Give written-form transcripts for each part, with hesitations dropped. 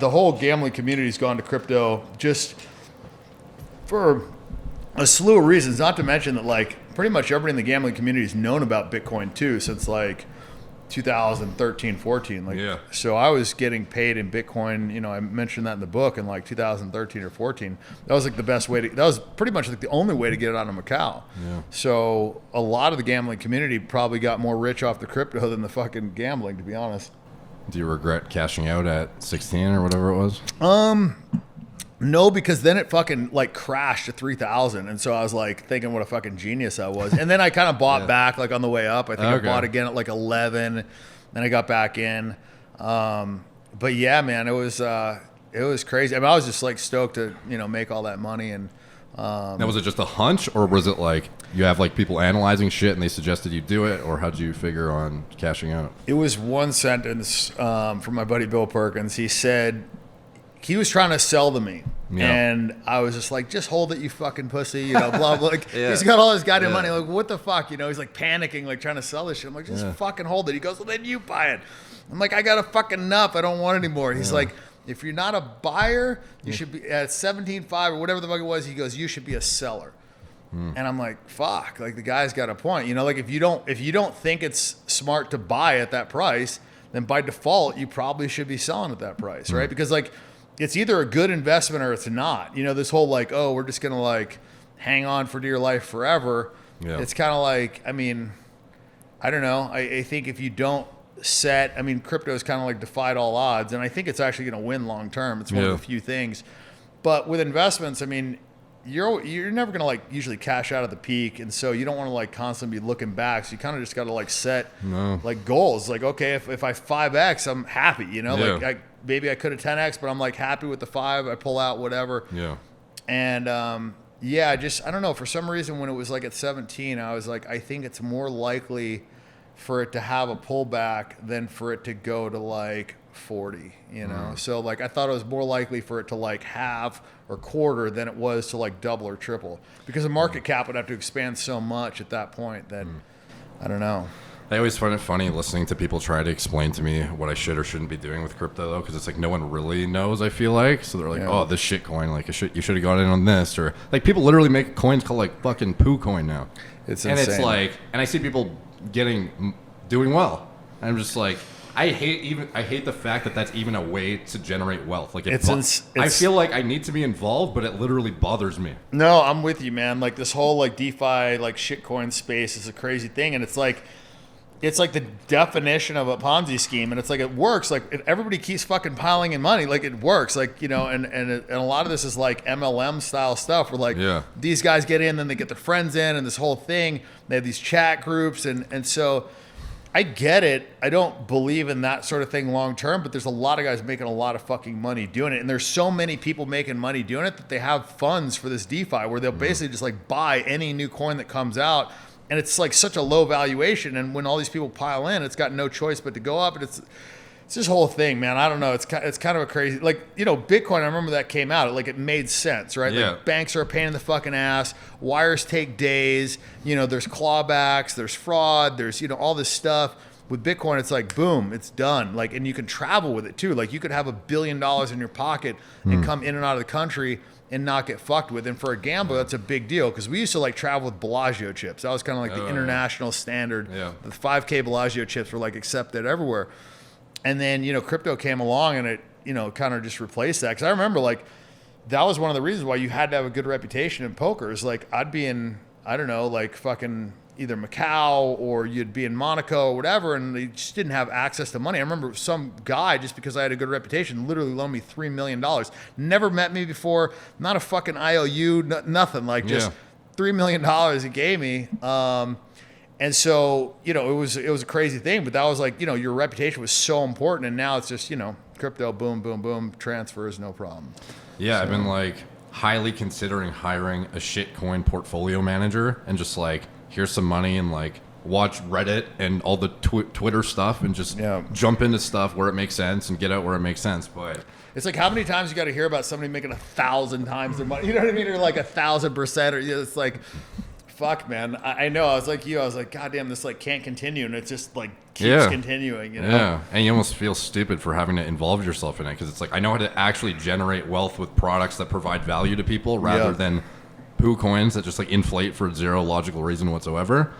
The whole gambling community's gone to crypto just for a slew of reasons, not to mention that like pretty much everybody in the gambling community has known about Bitcoin too since like 2013, 14. Like, yeah. So I was getting paid in Bitcoin, you know, I mentioned that in the book in like 2013 or 14. That was like the best way to, that was pretty much like the only way to get it out of Macau. Yeah. So a lot of the gambling community probably got more rich off the crypto than the fucking gambling, to be honest. Do you regret cashing out at 16 or whatever it was? No, because then it fucking like crashed to 3,000, and so I was like thinking what a fucking genius I was. And then I kind of bought back like on the way up. I think I bought again at like 11, then I got back in. But yeah, man, it was crazy. I mean, I was just like stoked to make all that money. And now, was it just a hunch, or was it like you have like people analyzing shit and they suggested you do it, or how'd you figure on cashing out? It was one sentence from my buddy Bill Perkins. He said. He was trying to sell to me, and I was just like, just hold it, you fucking pussy, blah, blah. Like, he's got all his goddamn money. Like, what the fuck? He's like panicking, like trying to sell this shit. I'm like, just fucking hold it. He goes, well, then you buy it. I'm like, I got a fucking enough. I don't want it anymore. He's like, if you're not a buyer, you should be at 17.5 or whatever the fuck it was. He goes, you should be a seller. And I'm like, fuck, like the guy's got a point. Like if you don't think it's smart to buy at that price, then by default, you probably should be selling at that price, right? Because like, it's either a good investment or it's not. This whole like, oh, we're just going to like hang on for dear life forever. Yeah. It's kind of like, I mean, I don't know. I think if you don't set, I mean, crypto is kind of like defied all odds. And I think it's actually going to win long term. It's one of the few things. But with investments, I mean, you're never going to like usually cash out at the peak. And so you don't want to like constantly be looking back. So you kind of just got to like set like goals. Like, okay, if I 5X, I'm happy, like maybe I could have 10X, but I'm like happy with the 5. I pull out whatever. Yeah. And I don't know. For some reason, when it was like at 17, I was like, I think it's more likely for it to have a pullback than for it to go to like 40, So like I thought it was more likely for it to like halve or quarter than it was to like double or triple, because the market cap would have to expand so much at that point that I don't know. I always find it funny listening to people try to explain to me what I should or shouldn't be doing with crypto, though, because it's like no one really knows, I feel like. So they're like, oh, this shit coin, like you should have gone in on this. Or like people literally make coins called like fucking poo coin now. It's insane. And it's like, and I see people doing well. And I'm just like, I hate the fact that that's even a way to generate wealth. Like I feel like I need to be involved, but it literally bothers me. No, I'm with you, man. Like this whole like DeFi, like shitcoin space is a crazy thing. And it's like the definition of a Ponzi scheme, and it's like it works. Like if everybody keeps fucking piling in money, like it works. Like and a lot of this is like MLM style stuff, where like these guys get in, then they get their friends in, and this whole thing. They have these chat groups, and so I get it. I don't believe in that sort of thing long term, but there's a lot of guys making a lot of fucking money doing it, and there's so many people making money doing it that they have funds for this DeFi where they'll basically just like buy any new coin that comes out. And it's like such a low valuation, and when all these people pile in, it's got no choice but to go up. And it's this whole thing, man. I don't know. It's kind of a crazy, like Bitcoin. I remember that came out. Like it made sense, right? Yeah. Like banks are a pain in the fucking ass. Wires take days. There's clawbacks. There's fraud. There's all this stuff. With Bitcoin, it's like boom, it's done. Like, and you can travel with it too. Like you could have $1 billion in your pocket and come in and out of the country and not get fucked with. And for a gambler, that's a big deal, because we used to like travel with Bellagio chips. That was kind of like the international standard. Yeah. The 5K Bellagio chips were like accepted everywhere. And then, crypto came along and it, kind of just replaced that. Because I remember like that was one of the reasons why you had to have a good reputation in poker. Is like I'd be in, I don't know, like fucking either Macau or you'd be in Monaco or whatever, and they just didn't have access to money. I remember some guy, just because I had a good reputation, literally loaned me $3 million. Never met me before, not a fucking IOU, nothing. Like just $3 million he gave me. And so, it was a crazy thing, but that was like, your reputation was so important, and now it's just, crypto, boom, boom, boom, transfers, no problem. Yeah, so. I've been like highly considering hiring a shitcoin portfolio manager and just like, here's some money, and like watch Reddit and all the Twitter stuff and just jump into stuff where it makes sense and get out where it makes sense. But it's like, how many times you got to hear about somebody making 1,000 times their money? You know what I mean? Or like 1,000%, or it's like, fuck, man. I know. I was like you. I was like, God damn, this like can't continue, and it just like keeps continuing. You know? Yeah, and you almost feel stupid for having to involve yourself in it because it's like I know how to actually generate wealth with products that provide value to people rather than poo coins that just like inflate for zero logical reason whatsoever.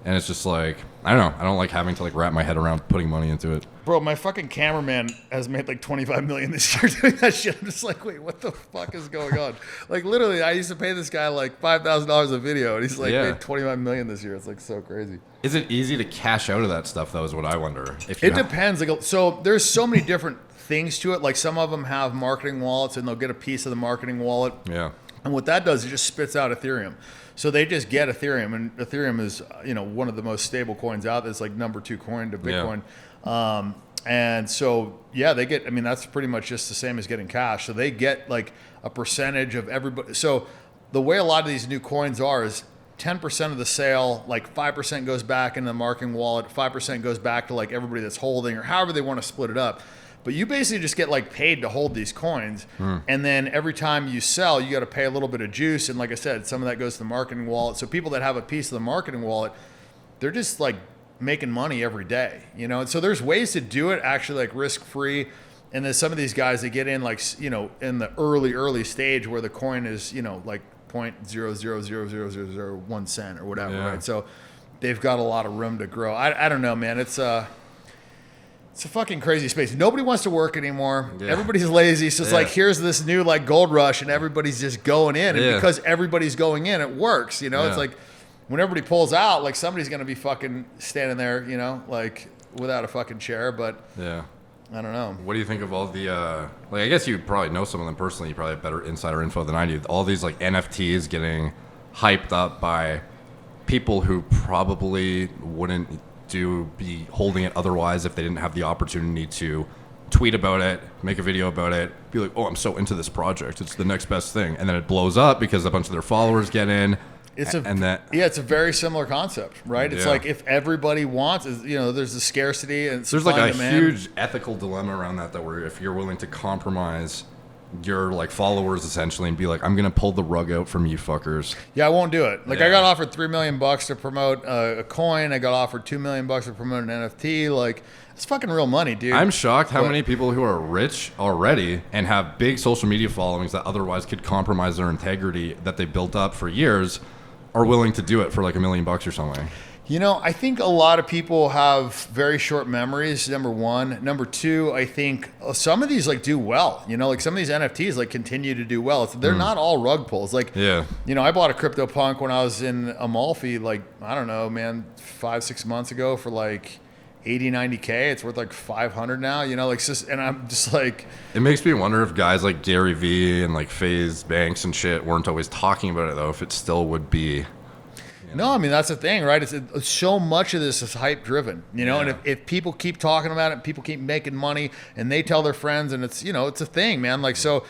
And it's just like, I don't know. I don't like having to like wrap my head around putting money into it. Bro, my fucking cameraman has made like $25 million this year doing that shit. I'm just like, wait, what the fuck is going on? Like literally, I used to pay this guy like $5,000 a video, and he's like made $25 million this year. It's like so crazy. Is it easy to cash out of that stuff though? Is what I wonder. It depends. Like, so there's so many different things to it. Like some of them have marketing wallets, and they'll get a piece of the marketing wallet. Yeah. And what that does, it just spits out Ethereum. So they just get Ethereum, and Ethereum is, one of the most stable coins out there. It's like number 2 coin to Bitcoin. Yeah. And so, they get, that's pretty much just the same as getting cash. So they get like a percentage of everybody. So the way a lot of these new coins are is 10% of the sale, like 5% goes back into the marketing wallet, 5% goes back to like everybody that's holding, or however they want to split it up. But you basically just get like paid to hold these coins. And then every time you sell, you got to pay a little bit of juice. And like I said, some of that goes to the marketing wallet. So people that have a piece of the marketing wallet, they're just like making money every day, And so there's ways to do it actually like risk free. And then some of these guys, they get in like, in the early stage where the coin is, like 0.000001 cent or whatever. Yeah. Right. So they've got a lot of room to grow. I don't know, man. It's a fucking crazy space. Nobody wants to work anymore. Yeah. Everybody's lazy. So it's like, here's this new like gold rush, and everybody's just going in. And because everybody's going in, it works. It's like when everybody pulls out, like somebody's going to be fucking standing there, like without a fucking chair. But I don't know. What do you think of all the, I guess you probably know some of them personally. You probably have better insider info than I do. All these like NFTs getting hyped up by people who probably wouldn't be holding it otherwise if they didn't have the opportunity to tweet about it, make a video about it, be like, oh, I'm so into this project, it's the next best thing, and then it blows up because a bunch of their followers get in. It's a very similar concept, right? It's like if everybody wants, there's a scarcity and there's like a huge ethical dilemma around that where if you're willing to compromise your like followers essentially and be like, I'm gonna pull the rug out from you fuckers. Yeah, I won't do it. Like I got offered $3 million to promote a coin. I got offered $2 million to promote an NFT. Like it's fucking real money, dude. I'm shocked how many people who are rich already and have big social media followings that otherwise could compromise their integrity that they built up for years are willing to do it for like $1 million or something. I think a lot of people have very short memories, number one. Number two, I think some of these like do well. Like some of these NFTs like continue to do well. They're not all rug pulls. Like, I bought a CryptoPunk when I was in Amalfi, like, I don't know, man, 5-6 months ago for like 80-90K. It's worth like 500 now, like just, and I'm just like, it makes me wonder if guys like Gary Vee and like FaZe Banks and shit weren't always talking about it though, if it still would be. No, that's the thing, right? It's so much of this is hype driven, and if people keep talking about it, people keep making money and they tell their friends, and it's, it's a thing, man. Like, so,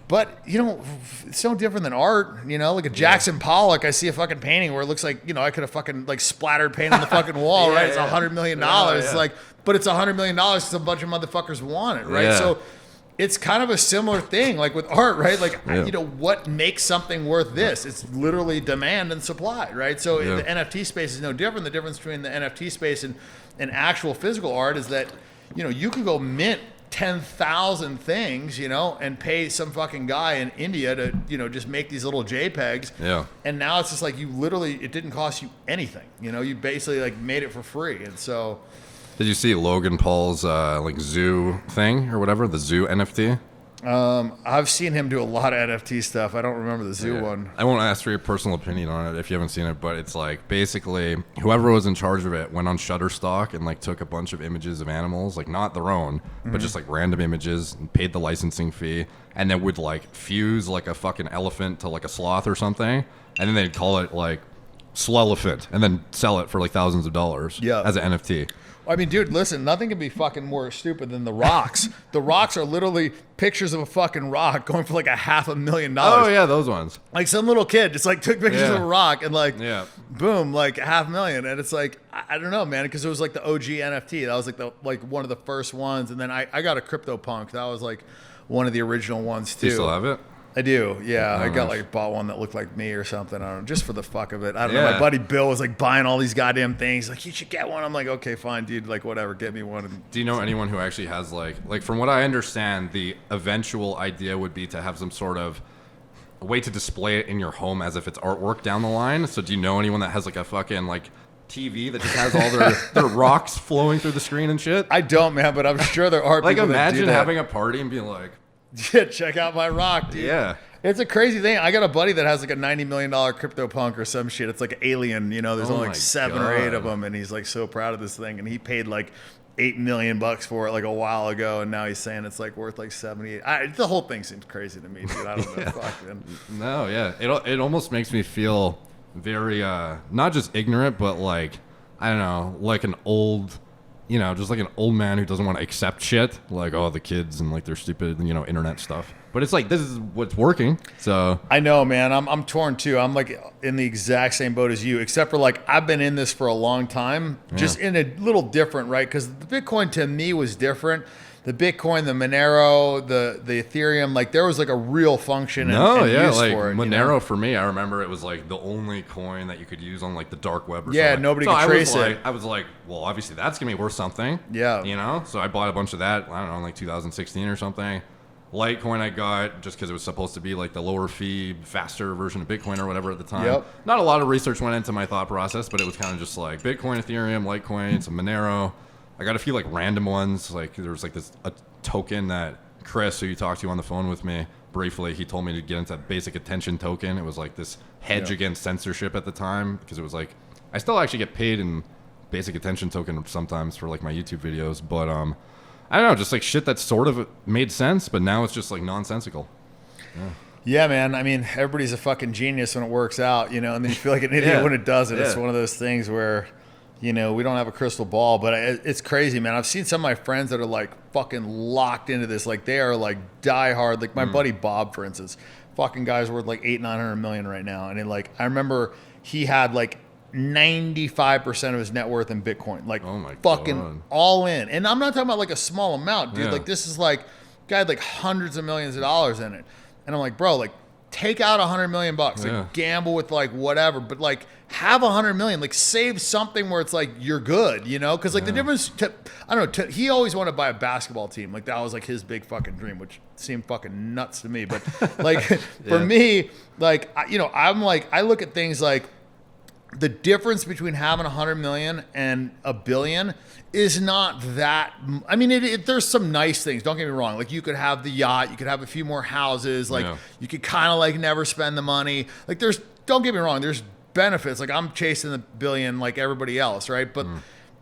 but it's no different than art, like a Jackson Pollock. I see a fucking painting where it looks like, I could have fucking like splattered paint on the fucking wall, right? It's $100 million. It's like, but it's $100 million because a bunch of motherfuckers want it, right? Yeah. So it's kind of a similar thing, like with art, right? Like, what makes something worth this? It's literally demand and supply, right? So the NFT space is no different. The difference between the NFT space and actual physical art is that, you could go mint 10,000 things, and pay some fucking guy in India to, just make these little JPEGs. Yeah. And now it's just like it didn't cost you anything. You basically like made it for free. And so... Did you see Logan Paul's like zoo thing or whatever, the zoo NFT? I've seen him do a lot of NFT stuff. I don't remember the zoo one. I won't ask for your personal opinion on it if you haven't seen it, but it's like basically whoever was in charge of it went on Shutterstock and like took a bunch of images of animals, like not their own, but just like random images, and paid the licensing fee, and then would like fuse like a fucking elephant to like a sloth or something, and then they'd call it like Slelephant and then sell it for like thousands of dollars as an NFT. I mean, dude, listen, nothing can be fucking more stupid than the rocks. The rocks are literally pictures of a fucking rock going for like $500,000. Oh, yeah, those ones. Like some little kid just like took pictures of a rock and like, boom, like $500,000. And it's like, I don't know, man, because it was like the OG NFT. That was like one of the first ones. And then I got a CryptoPunk. That was like one of the original ones too. Do you still have it? I do, yeah. I got nice. like bought one that looked like me or something. I don't know, just for the fuck of it. I don't know. My buddy Bill was like buying all these goddamn things. He's like, you should get one. I'm like, okay, fine, dude. Like, whatever, get me one. Do you know anyone who actually has like from what I understand, the eventual idea would be to have some sort of a way to display it in your home as if it's artwork down the line. So do you know anyone that has like a fucking like TV that just has all their rocks flowing through the screen and shit? I don't, man, but I'm sure there are like people imagine that do that. having a party and being like, yeah, check out my rock, dude. Yeah. It's a crazy thing. I got a buddy that has like a $90 million CryptoPunk or some shit. It's like an alien, you know, there's only like 7 or 8 of them, and he's like so proud of this thing, and he paid like $8 million for it like a while ago, and now he's saying it's like worth like 78. The whole thing seems crazy to me, dude. I don't know. Fuck, man. No, yeah. It almost makes me feel very not just ignorant, but like, I don't know, like an old, you know, just like an old man who doesn't want to accept shit, like, oh, the kids and like their stupid, you know, internet stuff. But it's like, this is what's working. So I know, man. I'm torn too. I'm like in the exact same boat as you, except for like I've been in this for a long time, just in a little different, right? Because the Bitcoin to me was different. The Bitcoin, the Monero, the Ethereum, like there was like a real function and use like for it. Monero you know? for me, I remember it was like the only coin that you could use on like the dark web or Yeah, something. nobody could trace it. I was like, well, obviously that's gonna be worth something. Yeah. You know? So I bought a bunch of that, I don't know, in like 2016 or something. Litecoin I got just because it was supposed to be like the lower fee, faster version of Bitcoin or whatever at the time. Yep. Not a lot of research went into my thought process, but it was kind of just like Bitcoin, Ethereum, Litecoin, some Monero. I got a few like random ones. Like there was like a token that Chris, who you talked to on the phone with me briefly, he told me to get into that basic attention token. It was like this hedge against censorship at the time, because it was like, I still actually get paid in basic attention token sometimes for like my YouTube videos, but I don't know, just like shit that sort of made sense, but now it's just like nonsensical. Yeah, man. I mean, everybody's a fucking genius when it works out, you know, and then you feel like an idiot when it doesn't. It's one of those things where, you know, we don't have a crystal ball, but it's crazy, man. I've seen some of my friends that are like fucking locked into this. Like they are like die hard. Like my buddy Bob, for instance, fucking guy's worth like 800-900 million right now. And I remember he had like 95% of his net worth in Bitcoin, like fucking all in. And I'm not talking about like a small amount, dude. Like this is like, guy had like hundreds of millions of dollars in it. And I'm like, bro, like take out $100 million, like gamble with like whatever, but like have $100 million, like save something where it's like you're good, you know? Because like the difference, I don't know. He always wanted to buy a basketball team, like that was like his big fucking dream, which seemed fucking nuts to me. But like for me, like you know, I'm like I look at things like the difference between having 100 million and a billion is not that. I mean, there's some nice things. Don't get me wrong. Like you could have the yacht, you could have a few more houses. Like you could kind of like never spend the money. Like don't get me wrong. There's benefits. Like I'm chasing the billion like everybody else, right? But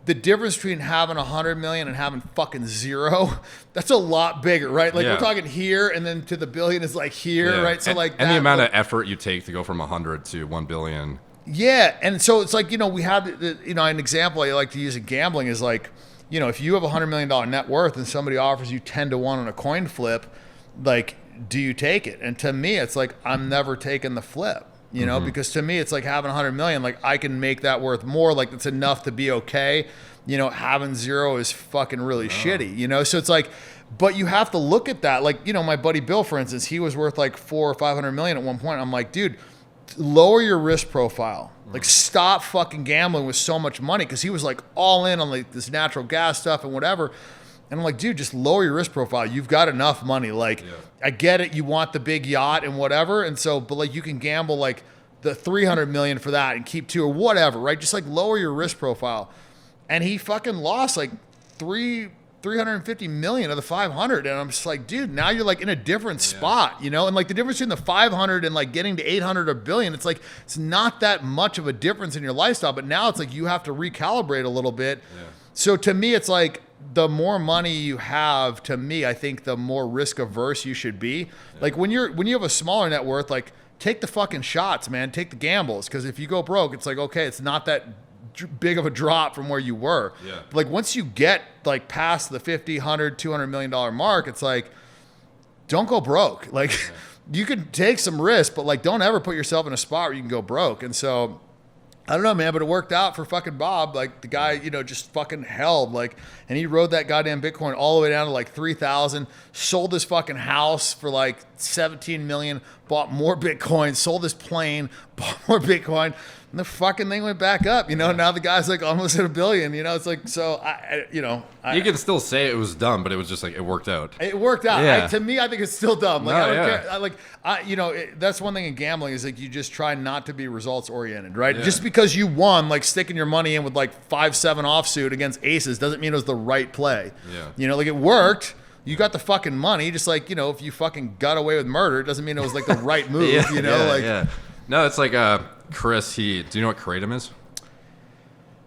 the difference between having 100 million and having fucking zero, that's a lot bigger, right? Like we're talking here, and then to the billion is like here, right? So and the amount of effort you take to go from 100 to 1 billion. Yeah, and so it's like, you know, we have, you know, an example I like to use in gambling is like, you know, if you have $100 million net worth and somebody offers you 10 to 1 on a coin flip, like, do you take it? And to me, it's like, I'm never taking the flip, you know, because to me, it's like having 100 million, like I can make that worth more. Like it's enough to be okay. You know, having zero is fucking really shitty, you know? So it's like, but you have to look at that. Like, you know, my buddy Bill, for instance, he was worth like 400 or 500 million at one point. I'm like, dude, lower your risk profile. Like stop fucking gambling with so much money, because he was like all in on like this natural gas stuff and whatever. And I'm like, dude, just lower your risk profile. You've got enough money. Like I get it, you want the big yacht and whatever, and so but like you can gamble like the 300 million for that and keep 2 or whatever, right? Just like lower your risk profile. And he fucking lost like 350 million of the 500, and I'm just like, dude, now you're like in a different spot, you know? And like the difference between the 500 and like getting to 800 or billion, it's like it's not that much of a difference in your lifestyle, but now it's like you have to recalibrate a little bit. So to me, it's like the more money you have, to me, I think the more risk averse you should be. Like when you have a smaller net worth, like take the fucking shots, man. Take the gambles, because if you go broke, it's like, okay, it's not that big of a drop from where you were. Like once you get like past the 50, 100, $200 million mark, it's like, don't go broke. Like you can take some risk, but like don't ever put yourself in a spot where you can go broke. And so I don't know, man, but it worked out for fucking Bob. Like the guy, just fucking held like, and he rode that goddamn Bitcoin all the way down to like 3,000, sold his fucking house for like 17 million, bought more Bitcoin, sold his plane, bought more Bitcoin, and the fucking thing went back up. Now the guy's like almost at $1 billion. It's like, so you can still say it was dumb, but it was just like it worked out. It worked out. Yeah. To me, I think it's still dumb. Like I don't care. That's one thing in gambling is like you just try not to be results oriented, right? Yeah. Just because you won, like sticking your money in with like 5-7 offsuit against aces doesn't mean it was the right play. Yeah. Like it worked. You got the fucking money. Just like, if you fucking got away with murder, it doesn't mean it was like the right move. Yeah. No, it's like Chris. Do you know what Kratom is?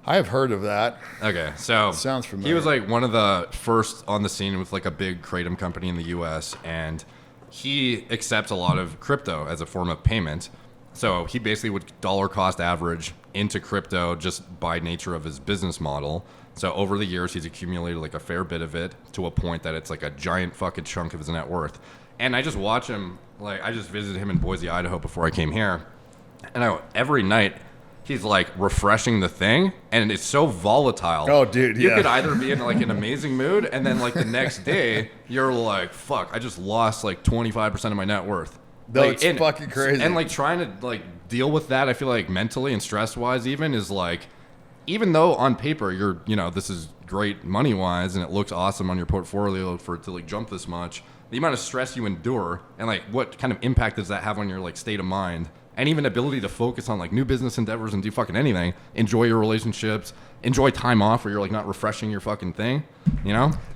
I have heard of that. Okay, so sounds familiar. He was like one of the first on the scene with like a big Kratom company in the U.S. and he accepts a lot of crypto as a form of payment. So he basically would dollar cost average into crypto just by nature of his business model. So over the years, he's accumulated like a fair bit of it to a point that it's like a giant fucking chunk of his net worth. And I just watch him, like I just visited him in Boise, Idaho before I came here. And every night he's like refreshing the thing and it's so volatile. Oh, dude, You could either be in like an amazing mood and then like the next day you're like, fuck, I just lost like 25% of my net worth. No, it's fucking crazy. And like trying to like deal with that, I feel like mentally and stress wise even is like, even though on paper you're, this is great money wise and it looks awesome on your portfolio for it to like jump this much, the amount of stress you endure and like what kind of impact does that have on your like state of mind and even ability to focus on like new business endeavors and do fucking anything, enjoy your relationships, enjoy time off where you're like not refreshing your fucking thing,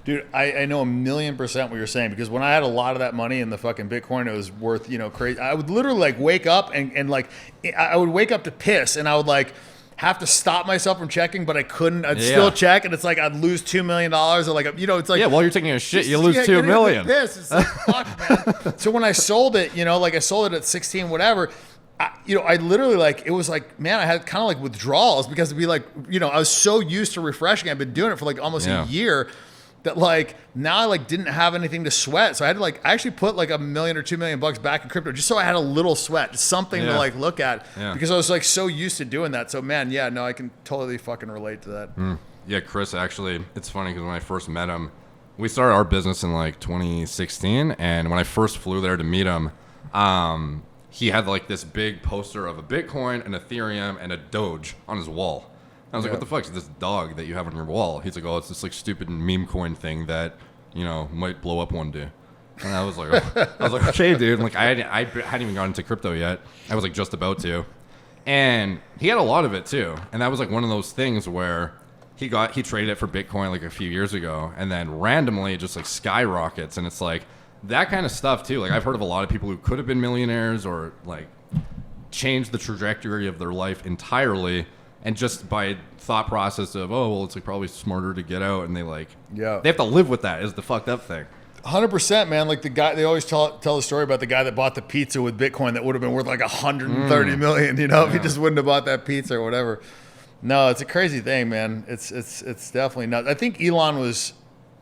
Dude, I know 1,000,000% what you're saying because when I had a lot of that money in the fucking Bitcoin, it was worth, crazy. I would literally like wake up and like, I would wake up to piss and I would like, have to stop myself from checking, but I couldn't. I'd still check, and it's like I'd lose $2 million, or like it's like while you're taking a shit, you lose $2 million. It's like fuck, man. So when I sold it, like I sold it at 16, whatever. I literally like it was like, man, I had kind of like withdrawals because it'd be like, I was so used to refreshing. I've been doing it for like almost a year. That like now I like didn't have anything to sweat, so I had to like actually put like $1 million or $2 million back in crypto just so I had a little sweat, something to like look at because I was like so used to doing that. So man, I can totally fucking relate to that. Yeah, Chris, actually, it's funny because when I first met him, we started our business in like 2016, and when I first flew there to meet him, he had like this big poster of a Bitcoin, an Ethereum, and a Doge on his wall. I was like, what the fuck is this dog that you have on your wall? He's like, oh, it's this like stupid meme coin thing that, might blow up one day. And I was like, okay, dude. And, like I hadn't even gotten into crypto yet. I was like just about to. And he had a lot of it too. And that was like one of those things where he traded it for Bitcoin like a few years ago and then randomly it just like skyrockets. And it's like that kind of stuff too. Like I've heard of a lot of people who could have been millionaires or like changed the trajectory of their life entirely. And just by thought process of, oh, well, it's like probably smarter to get out. And they have to live with that is the fucked up thing. 100%, man. Like the guy, they always tell the story about the guy that bought the pizza with Bitcoin that would have been worth like 130 million, if he just wouldn't have bought that pizza or whatever. No, it's a crazy thing, man. It's definitely not. I think Elon was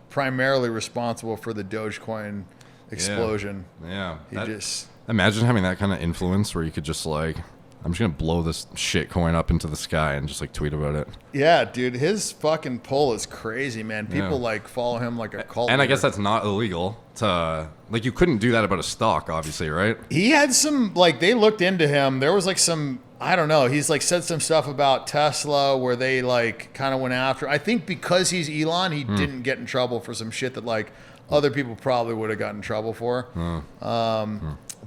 primarily responsible for the Dogecoin explosion. Yeah. Just imagine having that kind of influence where you could just like, I'm just going to blow this shit coin up into the sky and just like tweet about it. Yeah, dude. His fucking pull is crazy, man. People like follow him like a cult. And I guess that's not illegal to like, you couldn't do that about a stock, obviously, right? He had some, like they looked into him. There was like some, I don't know. He's like said some stuff about Tesla where they like kind of went after. I think because he's Elon, he didn't get in trouble for some shit that like other people probably would have gotten in trouble for.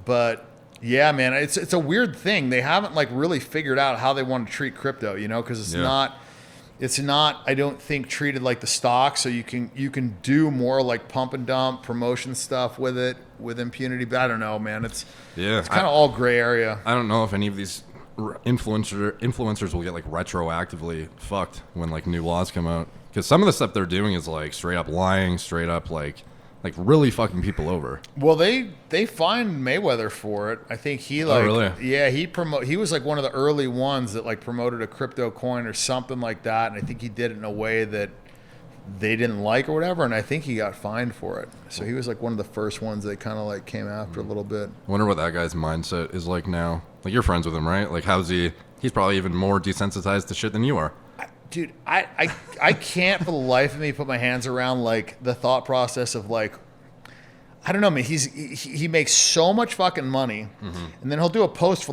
But yeah, man, it's a weird thing. They haven't like really figured out how they want to treat crypto, because it's not I don't think treated like the stock. So you can do more like pump and dump promotion stuff with it with impunity. But I don't know, man. It's kind of all gray area. I don't know if any of these influencers will get like retroactively fucked when like new laws come out, because some of the stuff they're doing is like straight up lying, straight up like really fucking people over. Well, they fined Mayweather for it. I think he like, he was like one of the early ones that like promoted a crypto coin or something like that. And I think he did it in a way that they didn't like or whatever. And I think he got fined for it. So he was like one of the first ones they kind of like came after a little bit. I wonder what that guy's mindset is like now. Like you're friends with him, right? Like how's he He's probably even more desensitized to shit than you are. Dude, I can't for the life of me put my hands around like the thought process of like, I don't know, man. He makes so much fucking money, and then he'll do a post for